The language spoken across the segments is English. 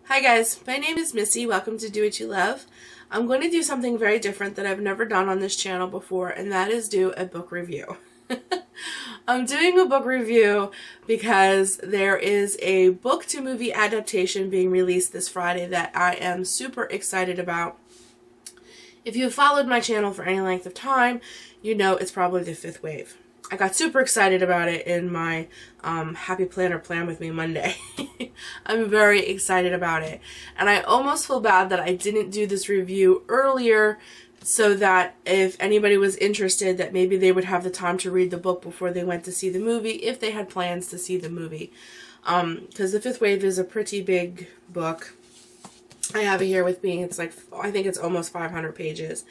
Hi guys, my name is Missy. Welcome to Do What You Love. I'm going to do something very different that I've never done on this channel before, and that is do a book review. I'm doing a book review because there is a book to movie adaptation being released this Friday that I am super excited about. If you've followed my channel for any length of time, you know it's probably The Fifth Wave. I got super excited about it in my Happy Planner Plan With Me Monday. I'm very excited about it. And I almost feel bad that I didn't do this review earlier so that if anybody was interested, that maybe they would have the time to read the book before they went to see the movie, if they had plans to see the movie. Because The Fifth Wave is a pretty big book. I have it here with me. It's like, I think it's almost 500 pages.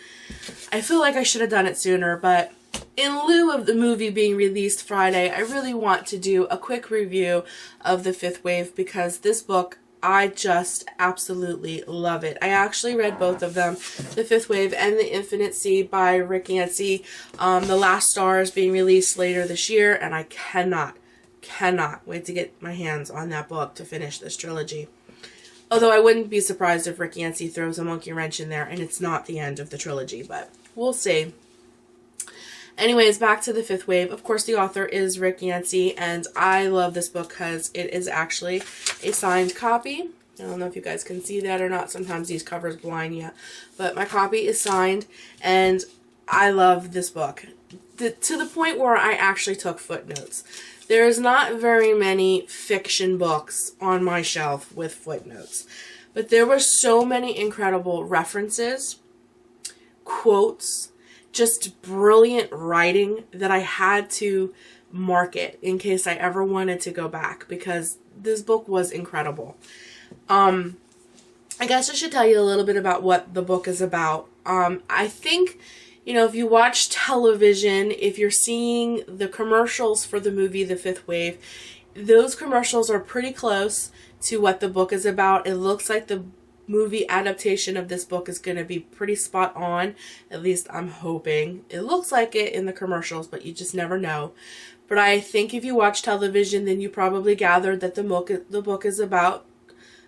I feel like I should have done it sooner, but in lieu of the movie being released Friday, I really want to do a quick review of The Fifth Wave because this book, I just absolutely love it. I actually read both of them, The Fifth Wave and The Infinite Sea by Rick Yancey. The Last Star is being released later this year, and I cannot wait to get my hands on that book to finish this trilogy. Although I wouldn't be surprised if Rick Yancey throws a monkey wrench in there and it's not the end of the trilogy, but we'll see. Anyways, back to The Fifth Wave. Of course, the author is Rick Yancey, and I love this book because it is actually a signed copy. I don't know if you guys can see that or not. Sometimes these covers blind you. But my copy is signed, and I love this book. To the point where I actually took footnotes. There's not very many fiction books on my shelf with footnotes. But there were so many incredible references, quotes, just brilliant writing that I had to mark it in case I ever wanted to go back because this book was incredible. I guess I should tell you a little bit about what the book is about. I think, you know, if you watch television, if you're seeing the commercials for the movie The Fifth Wave, those commercials are pretty close to what the book is about. It looks like the movie adaptation of this book is going to be pretty spot on. At least I'm hoping. It looks like it in the commercials, but you just never know. But I think if you watch television, then you probably gathered that the book is about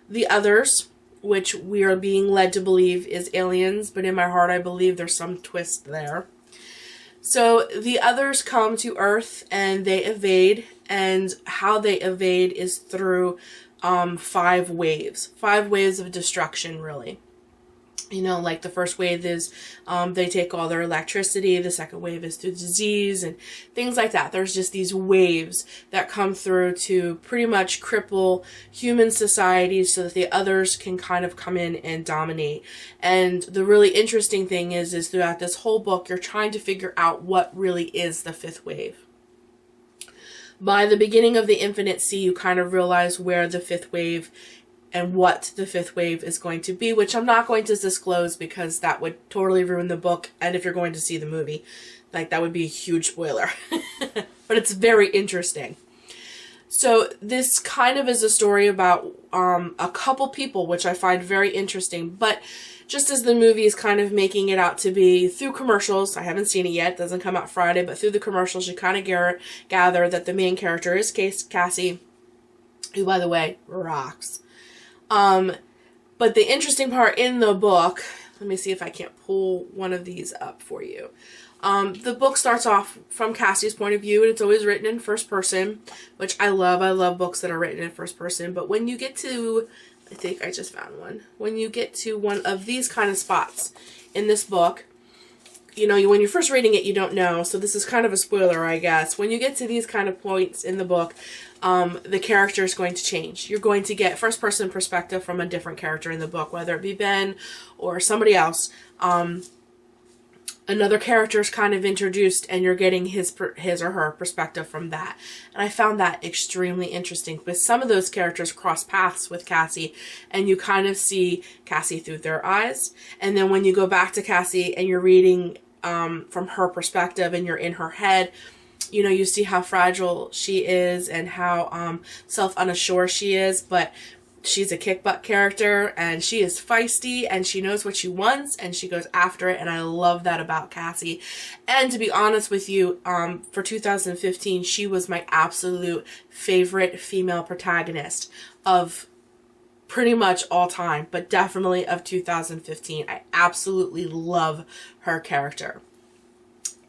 the others, which we are being led to believe is aliens, but in my heart I believe there's some twist there. So the others come to Earth and they evade, and how they evade is through 5 waves. 5 waves of destruction, really. You know, like the first wave is they take all their electricity. The second wave is through disease and things like that. There's just these waves that come through to pretty much cripple human society so that the others can kind of come in and dominate. And the really interesting thing is throughout this whole book, you're trying to figure out what really is the fifth wave. By the beginning of The Infinite Sea, you kind of realize where the fifth wave and what the fifth wave is going to be, which I'm not going to disclose because that would totally ruin the book. And if you're going to see the movie, like, that would be a huge spoiler. But it's very interesting. So this kind of is a story about a couple people, which I find very interesting. But just as the movie is kind of making it out to be through commercials, I haven't seen it yet, it doesn't come out Friday, but through the commercials you kind of gather that the main character is Cassie, who, by the way, rocks. But the interesting part in the book, let me see if I can't pull one of these up for you. The book starts off from Cassie's point of view, and it's always written in first person, which I love. I love books that are written in first person. But when you get to, I think I just found one. When you get to one of these kind of spots in this book, you know, when you're first reading it, you don't know. So this is kind of a spoiler, I guess. When you get to these kind of points in the book, the character is going to change. You're going to get first-person perspective from a different character in the book, whether it be Ben or somebody else. Another character is kind of introduced, and you're getting his or her perspective from that. And I found that extremely interesting, because some of those characters cross paths with Cassie, and you kind of see Cassie through their eyes. And then when you go back to Cassie and you're reading from her perspective and you're in her head, you know, you see how fragile she is and how self-unassured she is, but she's a kick-butt character, and she is feisty, and she knows what she wants, and she goes after it, and I love that about Cassie. And to be honest with you, for 2015, she was my absolute favorite female protagonist of pretty much all time, but definitely of 2015. I absolutely love her character.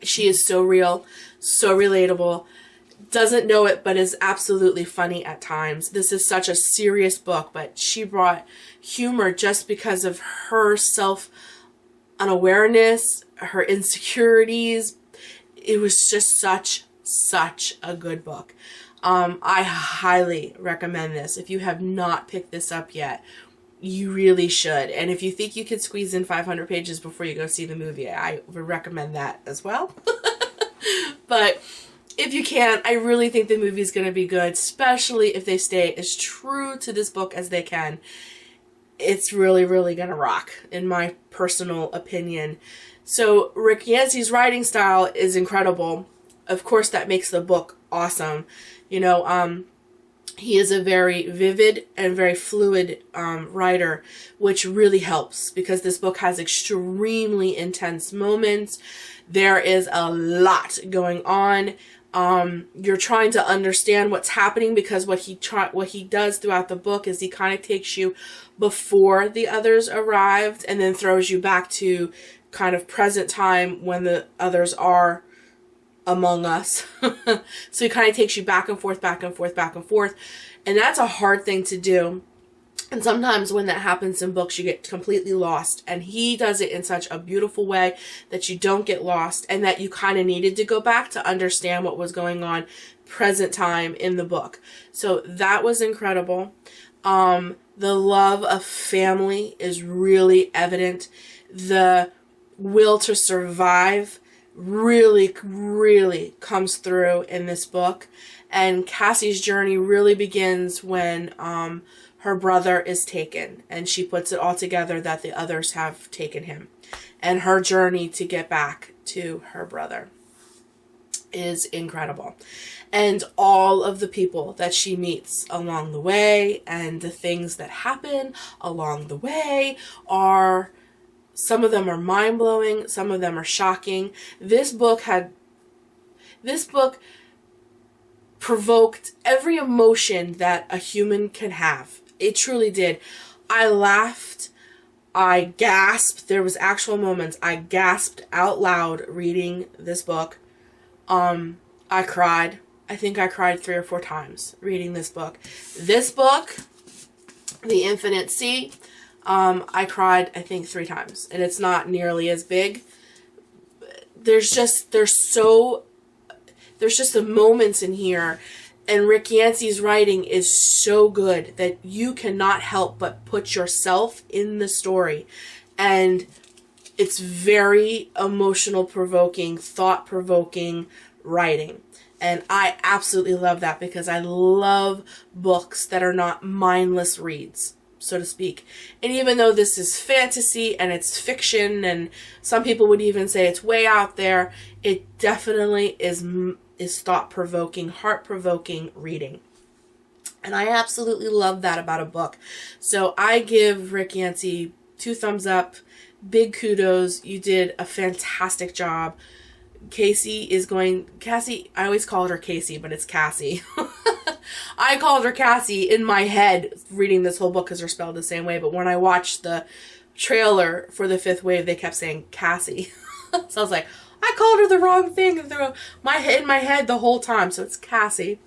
She is so real, so relatable, doesn't know it, but is absolutely funny at times. This is such a serious book, but she brought humor just because of her self-unawareness, her insecurities. It was just such a good book. I highly recommend this. If you have not picked this up yet, you really should. And if you think you could squeeze in 500 pages before you go see the movie, I would recommend that as well. But if you can, I really think the movie is going to be good, especially if they stay as true to this book as they can. It's really going to rock, in my personal opinion. So Rick Yancey's writing style is incredible. Of course, that makes the book awesome. You know, he is a very vivid and very fluid writer, which really helps because this book has extremely intense moments. There is a lot going on. You're trying to understand what's happening because what he does throughout the book is he kind of takes you before the others arrived and then throws you back to kind of present time when the others are among us. So he kind of takes you back and forth, and that's a hard thing to do. And sometimes when that happens in books, you get completely lost. And he does it in such a beautiful way that you don't get lost and that you kind of needed to go back to understand what was going on present time in the book. So that was incredible. The love of family is really evident. The will to survive really comes through in this book. And Cassie's journey really begins when her brother is taken, and she puts it all together that the others have taken him, and her journey to get back to her brother is incredible. And all of the people that she meets along the way and the things that happen along the way are, some of them are mind-blowing, some of them are shocking. This book provoked every emotion that a human can have. It truly did. I laughed. I gasped. There was actual moments I gasped out loud reading this book. I cried. I think I cried 3 or 4 times reading this book. This book, The Infinite Sea, I cried, I think, 3 times. And it's not nearly as big. There's just the moments in here. And Rick Yancey's writing is so good that you cannot help but put yourself in the story. And it's very emotional provoking, thought provoking writing. And I absolutely love that because I love books that are not mindless reads, so to speak. And even though this is fantasy and it's fiction, and some people would even say it's way out there, it definitely is thought-provoking, heart-provoking reading. And I absolutely love that about a book. So I give Rick Yancey 2 thumbs up, big kudos. You did a fantastic job. Cassie, I always called her Casey, but it's Cassie. I called her Cassie in my head reading this whole book because they're spelled the same way. But when I watched the trailer for The Fifth Wave, they kept saying Cassie. So I was like, I called her the wrong thing in my head the whole time. So it's Cassie.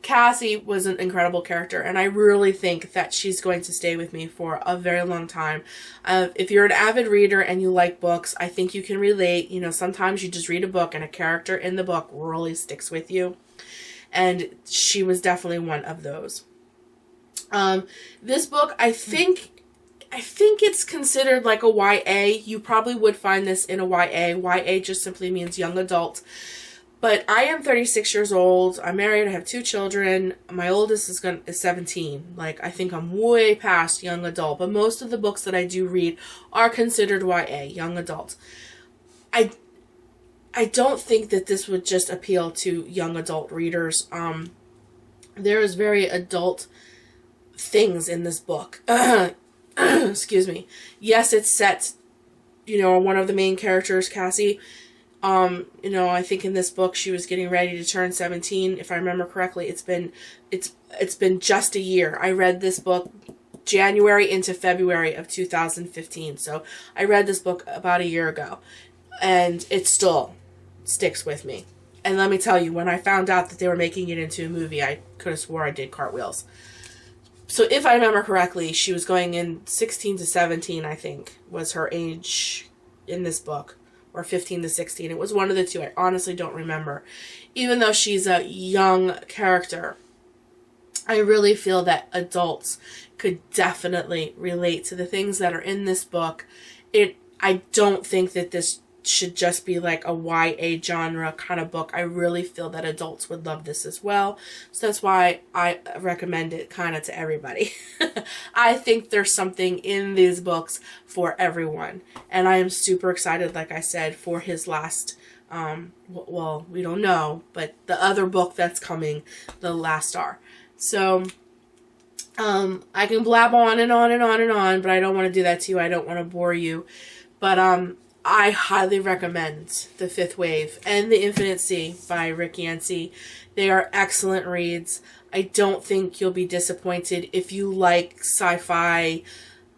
Cassie was an incredible character, and I really think that she's going to stay with me for a very long time. If you're an avid reader and you like books, I think you can relate. You know, sometimes you just read a book and a character in the book really sticks with you. And she was definitely one of those. This book, I think it's considered like a YA. You probably would find this in a YA. YA just simply means young adult. But I am 36 years old. I'm married. I have 2 children. My oldest is 17. Like, I think I'm way past young adult. But most of the books that I do read are considered YA, young adult. I don't think that this would just appeal to young adult readers. There is very adult things in this book. Excuse me. Yes, it's set, one of the main characters, Cassie. I think in this book she was getting ready to turn 17. If I remember correctly, it's been just a year. I read this book January into February of 2015. So I read this book about a year ago, and it still sticks with me. And let me tell you, when I found out that they were making it into a movie, I could have swore I did cartwheels. So if I remember correctly, she was going in 16 to 17, I think, was her age in this book. Or 15 to 16. It was one of the two. I honestly don't remember. Even though she's a young character, I really feel that adults could definitely relate to the things that are in this book. I don't think that this should just be like a YA genre kind of book. I really feel that adults would love this as well. So that's why I recommend it kind of to everybody. I think there's something in these books for everyone. And I am super excited, like I said, for his last, well, we don't know, but the other book that's coming, The Last Star. So I can blab on and on and on and on, but I don't want to do that to you. I don't want to bore you. But I highly recommend The Fifth Wave and The Infinite Sea by Rick Yancey. They are excellent reads. I don't think you'll be disappointed if you like sci-fi,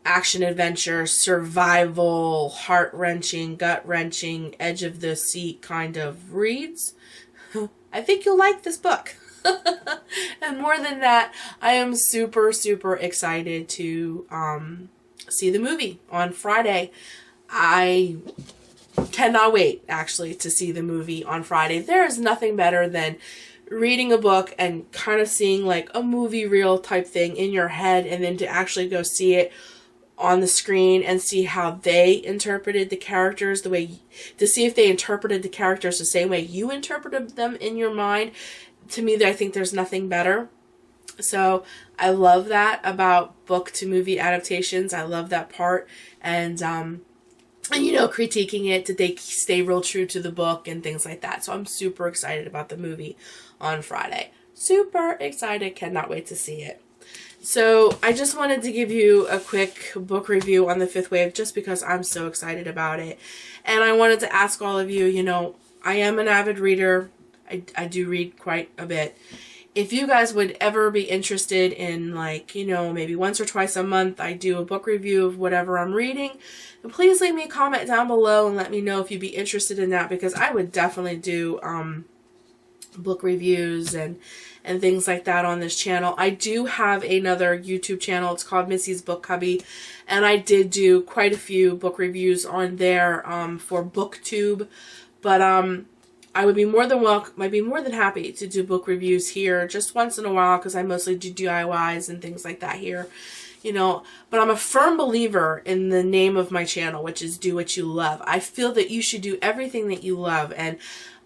action-adventure, survival, heart-wrenching, gut-wrenching, edge-of-the-seat kind of reads. I think you'll like this book. And more than that, I am super, super excited to see the movie on Friday. I cannot wait, actually, to see the movie on Friday. There is nothing better than reading a book and kind of seeing like a movie reel type thing in your head, and then to actually go see it on the screen and see how they interpreted the characters, to see if they interpreted the characters the same way you interpreted them in your mind. To me, I think there's nothing better. So I love that about book to movie adaptations. I love that part. And you know, critiquing it, did they stay real true to the book and things like that. So I'm super excited about the movie on Friday. Super excited. Cannot wait to see it. So I just wanted to give you a quick book review on The Fifth Wave just because I'm so excited about it. And I wanted to ask all of you, you know, I am an avid reader. I do read quite a bit. If you guys would ever be interested in, like, you know, maybe once or twice a month I do a book review of whatever I'm reading, please leave me a comment down below and let me know if you'd be interested in that, because I would definitely do book reviews and things like that on this channel. I do have another YouTube channel. It's called Missy's Book Cubby, and I did do quite a few book reviews on there for BookTube, but I would be more than happy to do book reviews here just once in a while, because I mostly do DIYs and things like that here, you know. But I'm a firm believer in the name of my channel, which is Do What You Love. I feel that you should do everything that you love, and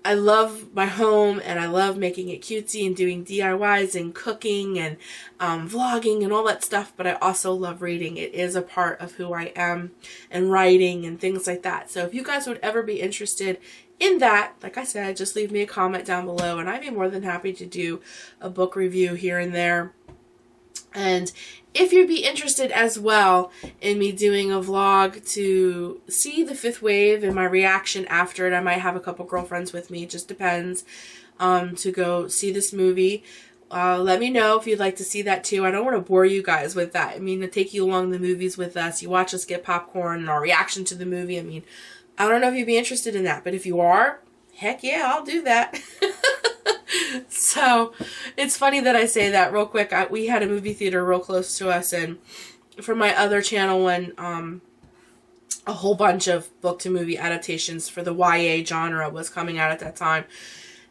I love my home, and I love making it cutesy and doing DIYs and cooking and vlogging and all that stuff, but I also love reading. It is a part of who I am, and writing and things like that. So if you guys would ever be interested in that, like I said, just leave me a comment down below, and I'd be more than happy to do a book review here and there. And if you'd be interested as well in me doing a vlog to see The Fifth Wave and my reaction after it, I might have a couple girlfriends with me, it just depends, to go see this movie. Let me know if you'd like to see that too. I don't want to bore you guys with that. I mean, to take you along the movies with us, you watch us get popcorn and our reaction to the movie. I mean, I don't know if you'd be interested in that, but if you are, heck yeah, I'll do that. So it's funny that I say that real quick. We had a movie theater real close to us, and for my other channel, when a whole bunch of book to movie adaptations for the YA genre was coming out at that time,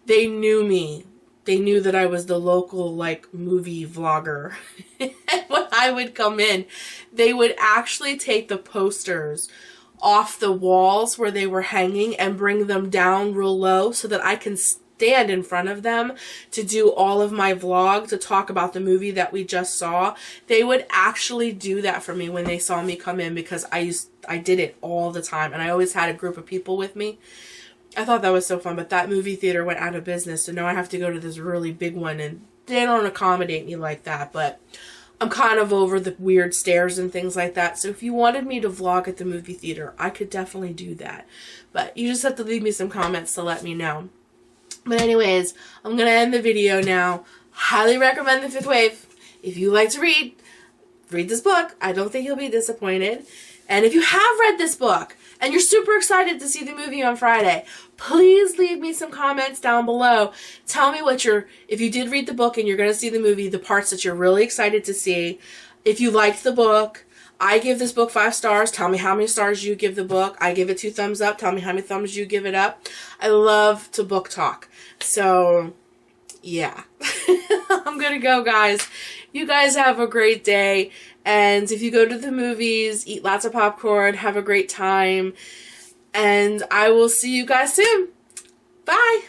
they knew me. They knew that I was the local, like, movie vlogger. And when I would come in, they would actually take the posters off the walls where they were hanging and bring them down real low so that I can stand in front of them to do all of my vlog, to talk about the movie that we just saw. They would actually do that for me when they saw me come in, because I did it all the time, and I always had a group of people with me. I thought that was so fun, but that movie theater went out of business, so now I have to go to this really big one, and they don't accommodate me like that. But I'm kind of over the weird stairs and things like that, so if you wanted me to vlog at the movie theater, I could definitely do that. But you just have to leave me some comments to let me know. But anyways, I'm going to end the video now. Highly recommend The Fifth Wave. If you like to read, read this book. I don't think you'll be disappointed. And if you have read this book and you're super excited to see the movie on Friday, please leave me some comments down below. Tell me if you did read the book and you're going to see the movie, the parts that you're really excited to see. If you liked the book, I give this book 5 stars. Tell me how many stars you give the book. I give it 2 thumbs up. Tell me how many thumbs you give it up. I love to book talk. So, yeah. I'm going to go, guys. You guys have a great day. And if you go to the movies, eat lots of popcorn, have a great time. And I will see you guys soon. Bye.